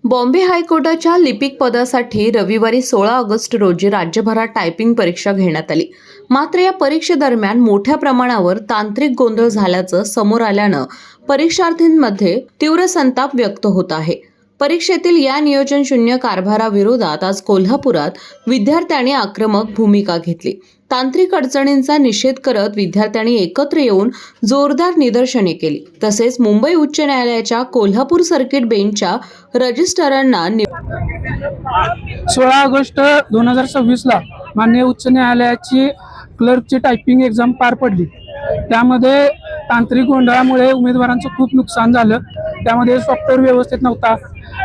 बॉम्बे हायकोर्टाच्या लिपिक पदासाठी रविवारी 16 ऑगस्ट रोजी राज्यभरात टायपिंग परीक्षा घेण्यात आली. मात्र या परीक्षेदरम्यान मोठ्या प्रमाणावर तांत्रिक गोंधळ झाल्याचं समोर आल्यानं परीक्षार्थींमध्ये तीव्र संताप व्यक्त होत आहे. परीक्षेतील या नियोजनशून्य कारभाराविरोधात आज कोल्हापुरात विद्यार्थ्यांनी आक्रमक भूमिका घेतली. तांत्रिक अडचणींचा निषेध करत विद्यार्थ्यांनी एकत्र येऊन जोरदार निदर्शने केली. तसेच मुंबई उच्च न्यायालयाच्या कोल्हापूर सर्किट बेंचच्या रजिस्ट्रारांना 16 ऑगस्ट 2026 माननीय उच्च न्यायालयाची क्लर्कची टायपिंग एक्झाम पार पडली. त्यामध्ये तांत्रिक गोंधळामुळे उमेदवारांचं खूप नुकसान झालं. त्यामध्ये सॉफ्टवेअर व्यवस्थित नव्हता,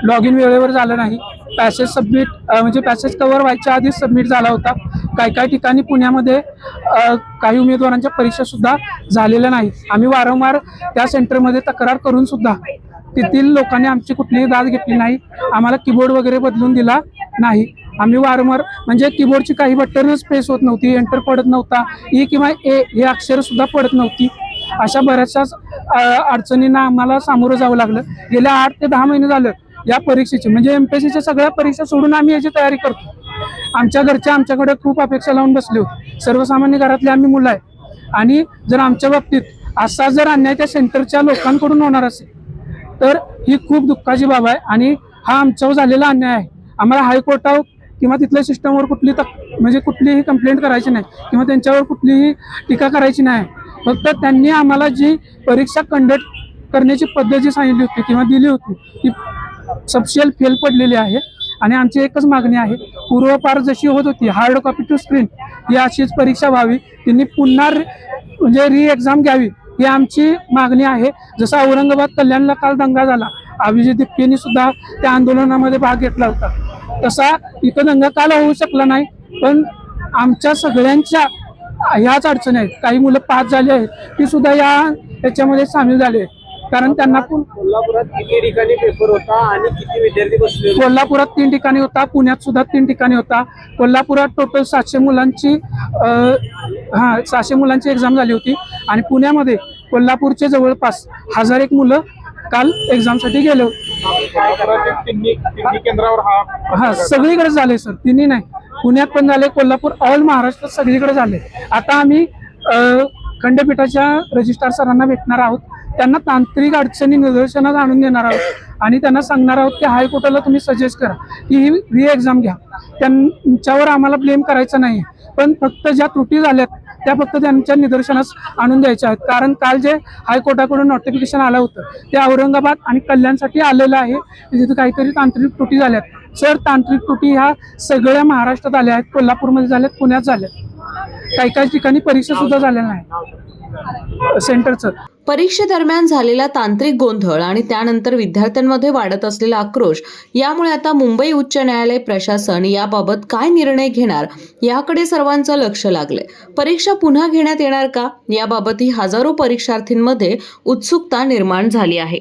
लॉग इन वेळेवर झालं नाही, पॅसेज सबमिट पॅसेज कव्हर व्हायच्या आधीच सबमिट झाला होता. काही ठिकाणी पुण्यामध्ये काही उमेदवारांच्या परीक्षा सुद्धा झालेल्या नाहीत. आम्ही वारंवार त्या सेंटरमध्ये तक्रार करून सुद्धा तेथील लोकांनी आमची कुठलीही दाद घेतली नाही. आम्हाला कीबोर्ड वगैरे बदलून दिला नाही. आम्ही वारंवार कीबोर्डची काही बटनच प्रेस होत नव्हती, एंटर पडत नव्हता, ई किंवा ए हे अक्षर सुद्धा पडत नव्हती. अशा बऱ्याचशाच अडचणींना आम्हाला सामोरं जावं लागलं. गेल्या 8 ते 10 महिने झालं या परीक्षेची एमपीएससीच्या सगळ्या परीक्षा सोडून आम्ही याची तयारी करतो. आमच्या घरचे आमच्याकडे खूप अपेक्षा लावून बसले होते. सर्वसामान्य घरातले आम्ही मुलं आहे आणि जर आमच्या बाबतीत असा जर अन्याय त्या सेंटरच्या लोकांकडून होणार असेल तर ही खूप दुःखाची बाब आहे आणि हा आमच्यावर झालेला अन्याय आहे. आम्हाला हायकोर्टावर किंवा तिथल्या सिस्टमवर कुठलीही कंप्लेंट करायची नाही किंवा त्यांच्यावर कुठलीही टीका करायची नाही. फक्त त्यांनी आम्हाला जी परीक्षा कंडक्ट करण्याची पद्धत जी सांगितली होती किंवा दिली होती ती सबशियल फेल पडलेली आहे. आणि आमची एकच मागणी आहे, पूर्वपार जशी होत होती हार्ड कॉपी टू स्क्रीन ही अशीच परीक्षा व्हावी. त्यांनी पुन्हा री एक्झाम घ्यावी ही आमची मागणी आहे. जसा औरंगाबाद कल्याणला काल दंगा झाला, अभिजित दिपकेंनी सुद्धा त्या आंदोलनामध्ये भाग घेतला होता, तसा इथं दंगा काल होऊ शकला नाही. पण आमच्या सगळ्यांच्या ह्याच अडचणी आहेत. काही मुलं पास झाली आहेत ती सुद्धा याच्यामध्ये सामील झाली आहेत. कारण त्यांना कोल्हापुरात किती ठिकाणी पेपर होता आणि किती विद्यार्थी बसले? कोल्हापुरात 3 ठिकाणी होता, पुण्यात सुद्धा 3 ठिकाणी होता. कोल्हापुरात टोटल 700 मुलांची एक्झाम झाली होती आणि पुण्यामध्ये कोल्हापूरचे जवळपास 1001 मुलं काल एक्झामसाठी गेले होते. केंद्रावर सगळीकडे झाले सर, तिन्ही नाही, पुण्यात पण झाले, कोल्हापूर ऑल महाराष्ट्रात सगळीकडे झाले. आता आम्ही खंडपीठाच्या रजिस्ट्रार सरांना भेटणार आहोत. त्यांना तांत्रिक अडचणी निदर्शनास आणून देणार आहोत आणि त्यांना सांगणार आहोत की हायकोर्टाला तुम्ही सजेस्ट करा की ही री एक्झाम घ्या. त्यांच्यावर आम्हाला ब्लेम करायचा नाही, पण फक्त ज्या त्रुटी झाल्यात त्या फक्त त्यांच्या निदर्शनास आणून द्यायच्या आहेत. कारण काल जे हायकोर्टाकडून नोटिफिकेशन आलं होतं ते औरंगाबाद आणि कल्याणसाठी आलेलं आहे. तिथे काहीतरी तांत्रिक त्रुटी झाल्यात. सर, तांत्रिक त्रुटी ह्या सगळ्या महाराष्ट्रात आल्या आहेत, कोल्हापूरमध्ये झाल्यात, पुण्यात झाल्यात, काही ठिकाणी परीक्षा सुद्धा झालेल्या नाही सेंटरचं. परीक्षेदरम्यान झालेला तांत्रिक गोंधळ आणि त्यानंतर विद्यार्थ्यांमध्ये वाढत असलेला आक्रोश यामुळे आता मुंबई उच्च न्यायालय प्रशासन याबाबत काय निर्णय घेणार याकडे सर्वांचं लक्ष लागलंय. परीक्षा पुन्हा घेण्यात येणार का याबाबतही हजारो परीक्षार्थींमध्ये उत्सुकता निर्माण झाली आहे.